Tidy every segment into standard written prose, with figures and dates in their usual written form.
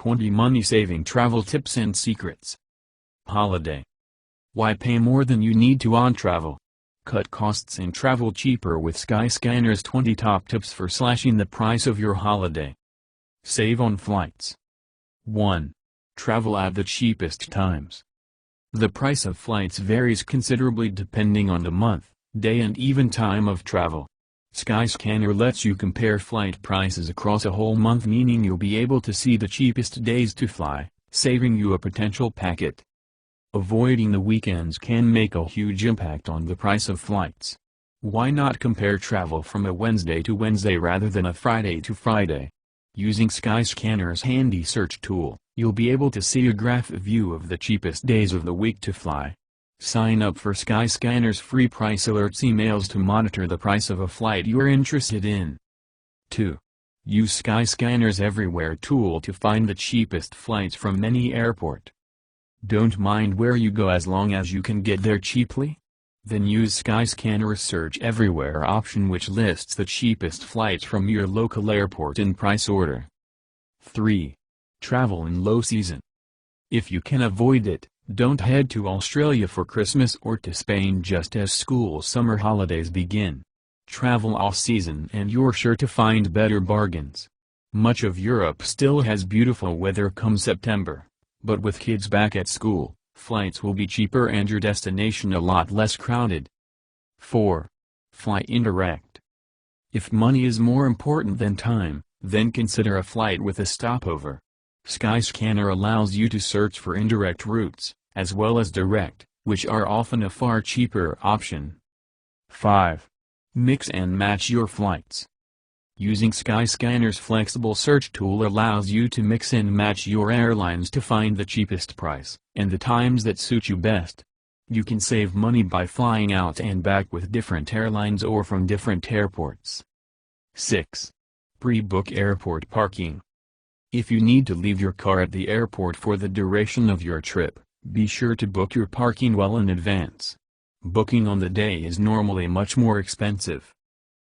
20 money-saving travel tips and secrets. Holiday. Why pay more than you need to on travel? Cut costs and travel cheaper with Skyscanner's 20 top tips for slashing the price of your holiday. Save on flights. 1. Travel at the cheapest times. The price of flights varies considerably depending on the month, day and even time of travel. Skyscanner lets you compare flight prices across a whole month, meaning you'll be able to see the cheapest days to fly, saving you a potential packet. Avoiding the weekends can make a huge impact on the price of flights. Why not compare travel from a Wednesday to Wednesday rather than a Friday to Friday? Using Skyscanner's handy search tool, you'll be able to see a graphic view of the cheapest days of the week to fly. Sign up for Skyscanner's free price alerts emails to monitor the price of a flight you're interested in. 2. Use Skyscanner's Everywhere tool to find the cheapest flights from any airport. Don't mind where you go as long as you can get there cheaply? Then use Skyscanner's Search Everywhere option, which lists the cheapest flights from your local airport in price order. 3. Travel in low season. If you can avoid it, don't head to Australia for Christmas or to Spain just as school summer holidays begin. Travel all season and you're sure to find better bargains. Much of Europe still has beautiful weather come September, but with kids back at school, flights will be cheaper and your destination a lot less crowded. 4. Fly indirect. If money is more important than time, then consider a flight with a stopover. Skyscanner allows you to search for indirect routes, as well as direct, which are often a far cheaper option. 5. Mix and match your flights. Using Skyscanner's flexible search tool allows you to mix and match your airlines to find the cheapest price, and the times that suit you best. You can save money by flying out and back with different airlines or from different airports. 6. Pre-book airport parking. If you need to leave your car at the airport for the duration of your trip, be sure to book your parking well in advance. Booking on the day is normally much more expensive.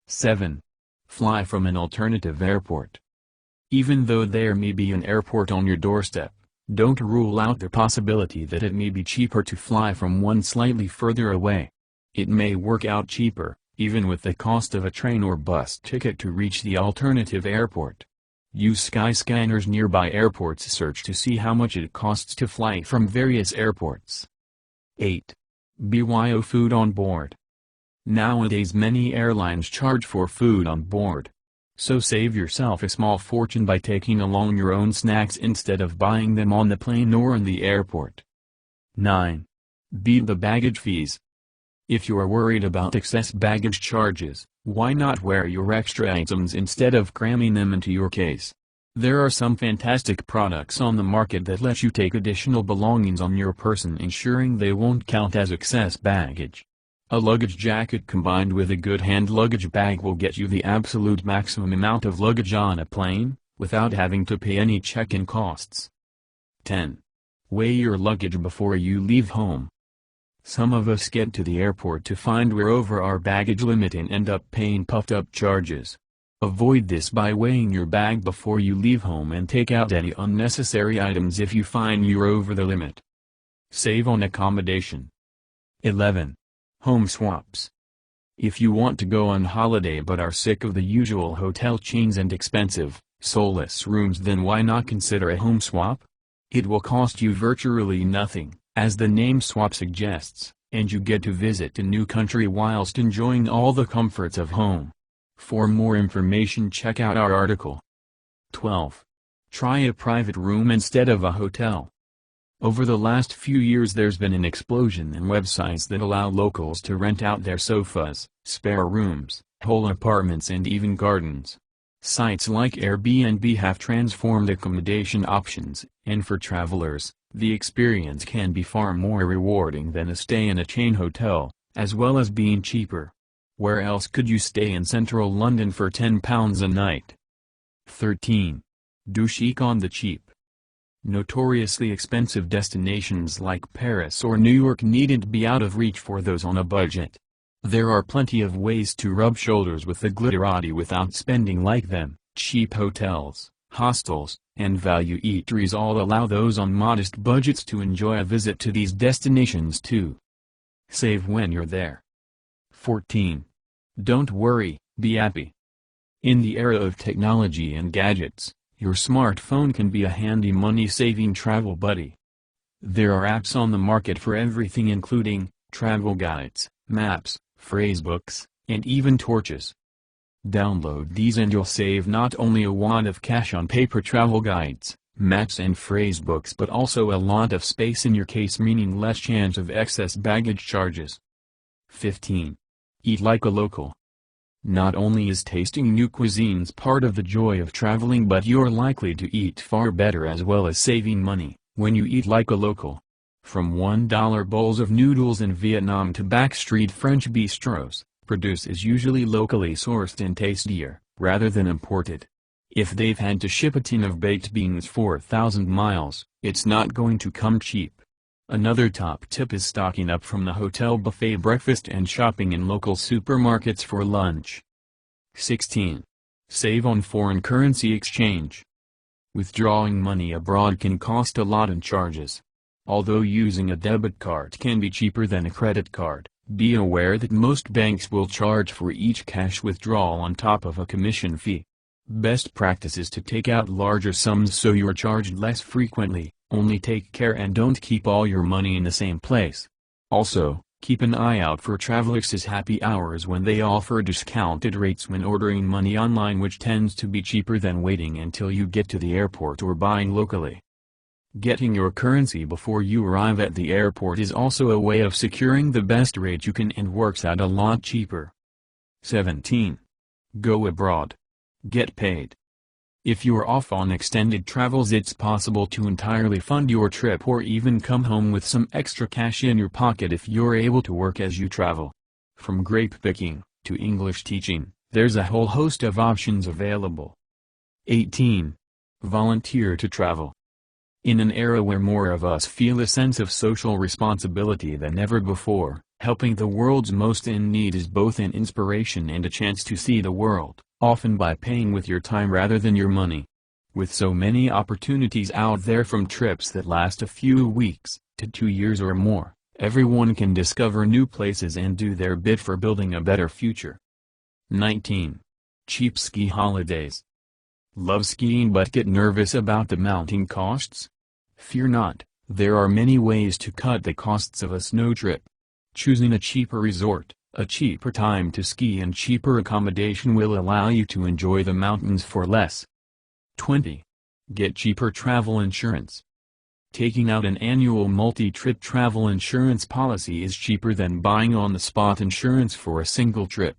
7. Fly from an alternative airport. Even though there may be an airport on your doorstep, don't rule out the possibility that it may be cheaper to fly from one slightly further away. It may work out cheaper, even with the cost of a train or bus ticket to reach the alternative airport. Use Skyscanner's nearby airports search to see how much it costs to fly from various airports. 8. BYO food on board. Nowadays many airlines charge for food on board. So save yourself a small fortune by taking along your own snacks instead of buying them on the plane or in the airport. 9. Beat the baggage fees. If you are worried about excess baggage charges, why not wear your extra items instead of cramming them into your case? There are some fantastic products on the market that let you take additional belongings on your person, ensuring they won't count as excess baggage. A luggage jacket combined with a good hand luggage bag will get you the absolute maximum amount of luggage on a plane, without having to pay any check-in costs. 10. Weigh your luggage before you leave home. Some of us get to the airport to find we're over our baggage limit and end up paying puffed-up charges. Avoid this by weighing your bag before you leave home and take out any unnecessary items if you find you're over the limit. Save on accommodation. 11. Home swaps. If you want to go on holiday but are sick of the usual hotel chains and expensive, soulless rooms, then why not consider a home swap? It will cost you virtually nothing, as the name swap suggests, and you get to visit a new country whilst enjoying all the comforts of home. For more information, check out our article. 12. Try a private room instead of a hotel. Over the last few years there's been an explosion in websites that allow locals to rent out their sofas, spare rooms, whole apartments and even gardens. Sites like Airbnb have transformed accommodation options, and for travelers, the experience can be far more rewarding than a stay in a chain hotel, as well as being cheaper. Where else could you stay in central London for £10 a night? 13. Do chic on the cheap. Notoriously expensive destinations like Paris or New York needn't be out of reach for those on a budget. There are plenty of ways to rub shoulders with the glitterati without spending like them. Cheap hotels, hostels, and value eateries all allow those on modest budgets to enjoy a visit to these destinations too. Save when you're there. 14. Don't worry, be happy. In the era of technology and gadgets, your smartphone can be a handy money-saving travel buddy. There are apps on the market for everything, including travel guides, maps, phrasebooks, and even torches. Download these and you'll save not only a wad of cash on paper travel guides, maps and phrasebooks, but also a lot of space in your case, meaning less chance of excess baggage charges. 15. Eat like a local. Not only is tasting new cuisines part of the joy of traveling, but you're likely to eat far better as well as saving money when you eat like a local. From $1 bowls of noodles in Vietnam to backstreet French bistros, produce is usually locally sourced and tastier, rather than imported. If they've had to ship a tin of baked beans 4,000 miles, it's not going to come cheap. Another top tip is stocking up from the hotel buffet breakfast and shopping in local supermarkets for lunch. 16. Save on foreign currency exchange. Withdrawing money abroad can cost a lot in charges. Although using a debit card can be cheaper than a credit card, be aware that most banks will charge for each cash withdrawal on top of a commission fee. Best practice is to take out larger sums so you're charged less frequently. Only take care and don't keep all your money in the same place. Also, keep an eye out for Travelex's happy hours when they offer discounted rates when ordering money online, which tends to be cheaper than waiting until you get to the airport or buying locally. Getting your currency before you arrive at the airport is also a way of securing the best rate you can and works out a lot cheaper. 17. Go abroad. Get paid. If you're off on extended travels, it's possible to entirely fund your trip or even come home with some extra cash in your pocket if you're able to work as you travel. From grape picking to English teaching, there's a whole host of options available. 18. Volunteer to travel. In an era where more of us feel a sense of social responsibility than ever before, helping the world's most in need is both an inspiration and a chance to see the world, often by paying with your time rather than your money. With so many opportunities out there, from trips that last a few weeks to 2 years or more, everyone can discover new places and do their bit for building a better future. 19. Cheap ski holidays. Love skiing but get nervous about the mounting costs? Fear not, there are many ways to cut the costs of a snow trip. Choosing a cheaper resort, a cheaper time to ski and cheaper accommodation will allow you to enjoy the mountains for less. 20. Get cheaper travel insurance. Taking out an annual multi-trip travel insurance policy is cheaper than buying on-the-spot insurance for a single trip.